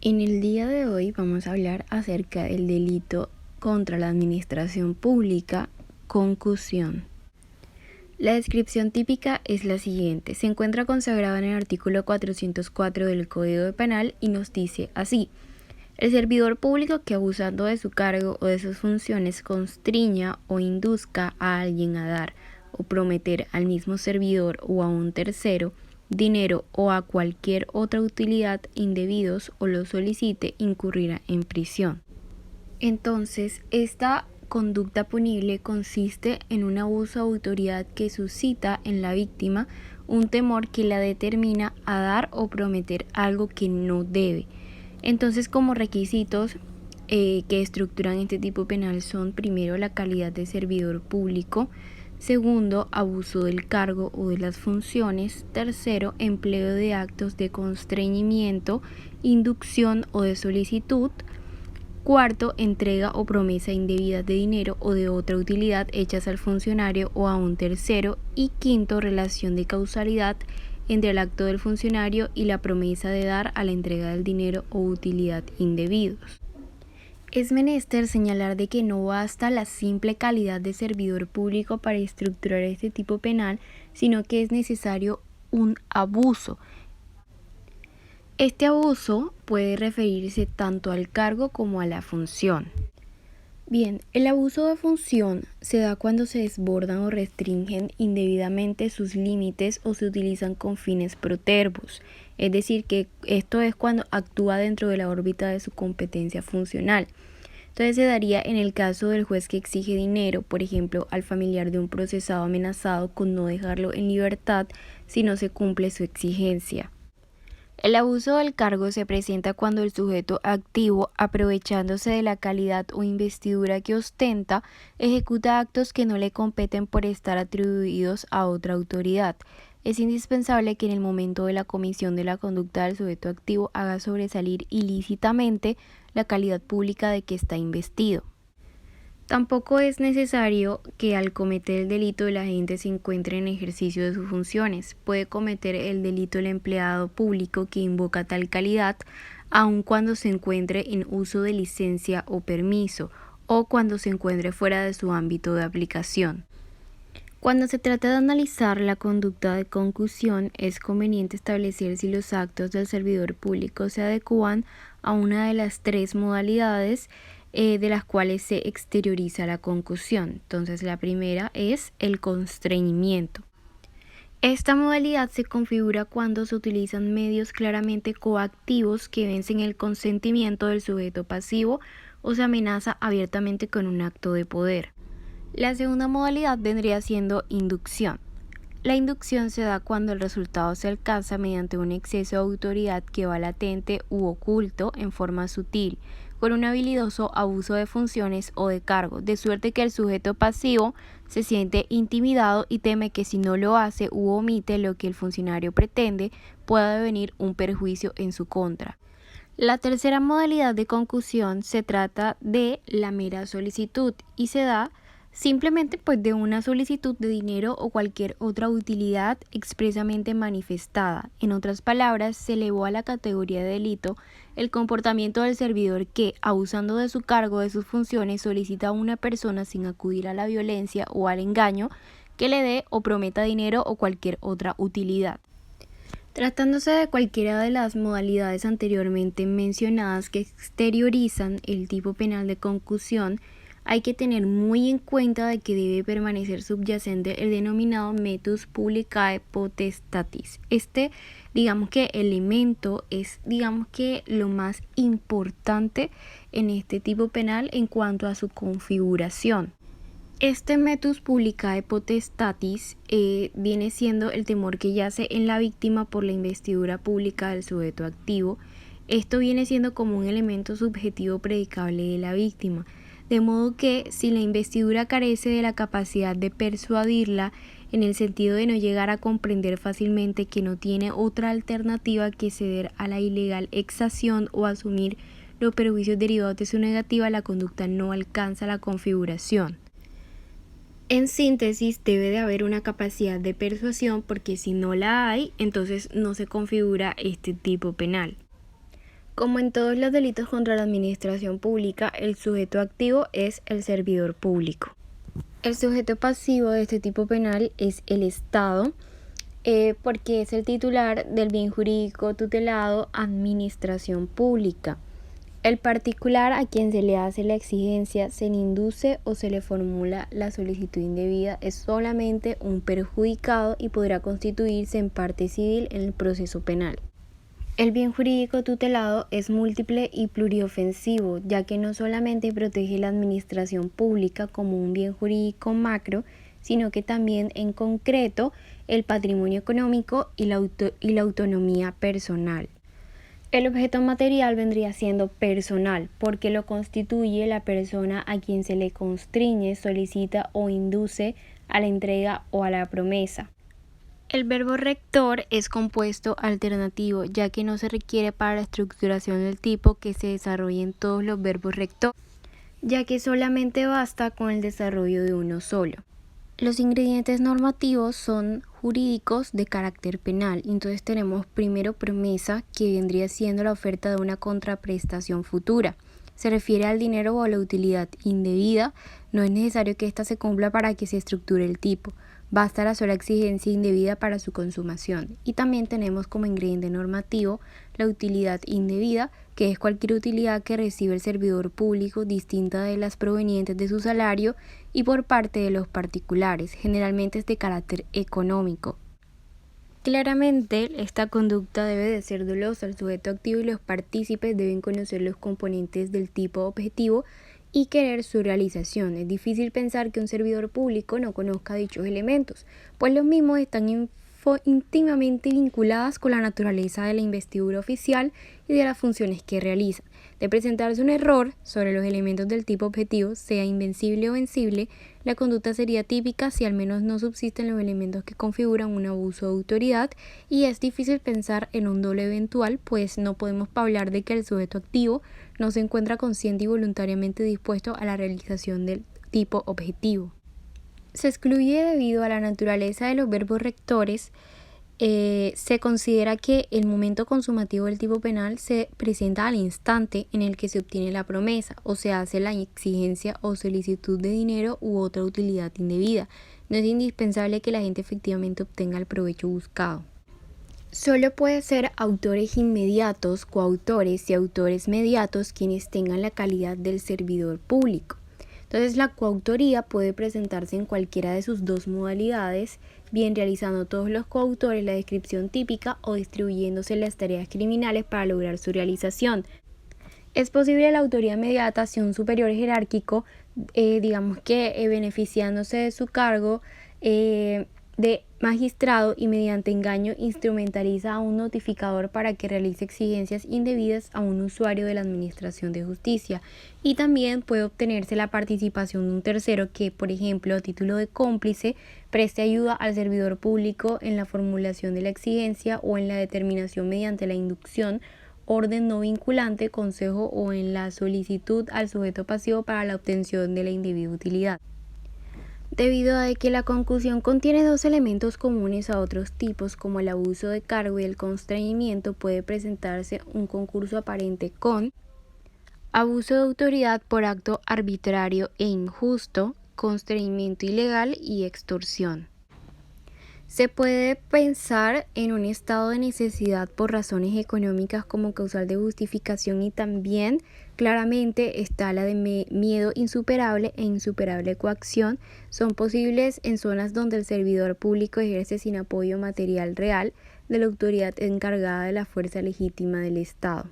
En el día de hoy vamos a hablar acerca del delito contra la administración pública, concusión. La descripción típica es la siguiente. Se encuentra consagrada en el artículo 404 del Código Penal y nos dice así: el servidor público que abusando de su cargo o de sus funciones constriña o induzca a alguien a dar o prometer al mismo servidor o a un tercero dinero o a cualquier otra utilidad indebidos o lo solicite, incurrirá en prisión. Entonces, esta conducta punible consiste en un abuso de autoridad que suscita en la víctima un temor que la determina a dar o prometer algo que no debe. Entonces, como requisitos que estructuran este tipo penal son: primero, la calidad de servidor público; segundo, abuso del cargo o de las funciones; tercero, empleo de actos de constreñimiento, inducción o de solicitud; cuarto, entrega o promesa indebida de dinero o de otra utilidad hechas al funcionario o a un tercero; y quinto, relación de causalidad entre el acto del funcionario y la promesa de dar a la entrega del dinero o utilidad indebidos. Es menester señalar de que no basta la simple calidad de servidor público para estructurar este tipo penal, sino que es necesario un abuso. Este abuso puede referirse tanto al cargo como a la función. Bien, el abuso de función se da cuando se desbordan o restringen indebidamente sus límites o se utilizan con fines protervos, es decir, que esto es cuando actúa dentro de la órbita de su competencia funcional. Entonces se daría en el caso del juez que exige dinero, por ejemplo, al familiar de un procesado amenazado con no dejarlo en libertad si no se cumple su exigencia. El abuso del cargo se presenta cuando el sujeto activo, aprovechándose de la calidad o investidura que ostenta, ejecuta actos que no le competen por estar atribuidos a otra autoridad. Es indispensable que en el momento de la comisión de la conducta del sujeto activo haga sobresalir ilícitamente la calidad pública de que está investido. Tampoco es necesario que al cometer el delito el agente se encuentre en ejercicio de sus funciones. Puede cometer el delito el empleado público que invoca tal calidad, aun cuando se encuentre en uso de licencia o permiso, o cuando se encuentre fuera de su ámbito de aplicación. Cuando se trata de analizar la conducta de concusión, es conveniente establecer si los actos del servidor público se adecúan a una de las tres modalidades de las cuales se exterioriza la concusión. Entonces, la primera es el constreñimiento. Esta modalidad se configura cuando se utilizan medios claramente coactivos que vencen el consentimiento del sujeto pasivo o se amenaza abiertamente con un acto de poder. La segunda modalidad vendría siendo inducción. La inducción se da cuando el resultado se alcanza mediante un exceso de autoridad que va latente u oculto en forma sutil, con un habilidoso abuso de funciones o de cargo, de suerte que el sujeto pasivo se siente intimidado y teme que si no lo hace u omite lo que el funcionario pretende, pueda devenir un perjuicio en su contra. La tercera modalidad de concusión se trata de la mera solicitud y se da simplemente de una solicitud de dinero o cualquier otra utilidad expresamente manifestada. En otras palabras, se elevó a la categoría de delito el comportamiento del servidor que, abusando de su cargo o de sus funciones, solicita a una persona sin acudir a la violencia o al engaño que le dé o prometa dinero o cualquier otra utilidad. Tratándose de cualquiera de las modalidades anteriormente mencionadas que exteriorizan el tipo penal de concusión, hay que tener muy en cuenta de que debe permanecer subyacente el denominado metus publicae potestatis. Digamos que elemento es, lo más importante en este tipo penal en cuanto a su configuración. Este metus publicae potestatis viene siendo el temor que yace en la víctima por la investidura pública del sujeto activo. Esto viene siendo como un elemento subjetivo predicable de la víctima, de modo que si la investidura carece de la capacidad de persuadirla en el sentido de no llegar a comprender fácilmente que no tiene otra alternativa que ceder a la ilegal exacción o asumir los perjuicios derivados de su negativa, la conducta no alcanza la configuración. En síntesis, debe de haber una capacidad de persuasión, porque si no la hay, entonces no se configura este tipo penal. Como en todos los delitos contra la administración pública, el sujeto activo es el servidor público. El sujeto pasivo de este tipo penal es el Estado, porque es el titular del bien jurídico tutelado administración pública. El particular a quien se le hace la exigencia, se le induce o se le formula la solicitud indebida es solamente un perjudicado y podrá constituirse en parte civil en el proceso penal. El bien jurídico tutelado es múltiple y pluriofensivo, ya que no solamente protege la administración pública como un bien jurídico macro, sino que también en concreto el patrimonio económico y la autonomía personal. El objeto material vendría siendo personal, porque lo constituye la persona a quien se le constriñe, solicita o induce a la entrega o a la promesa. El verbo rector es compuesto alternativo, ya que no se requiere para la estructuración del tipo que se desarrollen todos los verbos rector, ya que solamente basta con el desarrollo de uno solo. Los ingredientes normativos son jurídicos de carácter penal. Entonces tenemos primero promesa, que vendría siendo la oferta de una contraprestación futura. Se refiere al dinero o a la utilidad indebida. No es necesario que ésta se cumpla para que se estructure el tipo. Basta la sola exigencia indebida para su consumación. Y también tenemos como ingrediente normativo la utilidad indebida, que es cualquier utilidad que recibe el servidor público distinta de las provenientes de su salario y por parte de los particulares, generalmente es de carácter económico. Claramente, esta conducta debe de ser dolosa. El sujeto activo y los partícipes deben conocer los componentes del tipo objetivo y querer su realización. Es difícil pensar que un servidor público no conozca dichos elementos, pues los mismos están íntimamente vinculadas con la naturaleza de la investidura oficial y de las funciones que realiza. De presentarse un error sobre los elementos del tipo objetivo, sea invencible o vencible, la conducta sería típica si al menos no subsisten los elementos que configuran un abuso de autoridad, y es difícil pensar en un doble eventual, pues no podemos hablar de que el sujeto activo no se encuentra consciente y voluntariamente dispuesto a la realización del tipo objetivo. Se excluye debido a la naturaleza de los verbos rectores. Se considera que el momento consumativo del tipo penal se presenta al instante en el que se obtiene la promesa o se hace la exigencia o solicitud de dinero u otra utilidad indebida. No es indispensable que la gente efectivamente obtenga el provecho buscado. Solo puede ser autores inmediatos, coautores y autores mediatos quienes tengan la calidad del servidor público. Entonces, la coautoría puede presentarse en cualquiera de sus dos modalidades, bien realizando todos los coautores la descripción típica o distribuyéndose las tareas criminales para lograr su realización. Es posible la autoría inmediata si un superior jerárquico, beneficiándose de su cargo de magistrado y mediante engaño instrumentaliza a un notificador para que realice exigencias indebidas a un usuario de la administración de justicia, y también puede obtenerse la participación de un tercero que, por ejemplo, a título de cómplice, preste ayuda al servidor público en la formulación de la exigencia o en la determinación mediante la inducción, orden no vinculante, consejo o en la solicitud al sujeto pasivo para la obtención de la indebida utilidad. Debido a que la concusión contiene dos elementos comunes a otros tipos, como el abuso de cargo y el constreñimiento, puede presentarse un concurso aparente con abuso de autoridad por acto arbitrario e injusto, constreñimiento ilegal y extorsión. Se puede pensar en un estado de necesidad por razones económicas como causal de justificación, y también claramente está la de miedo insuperable e insuperable coacción. Son posibles en zonas donde el servidor público ejerce sin apoyo material real de la autoridad encargada de la fuerza legítima del Estado.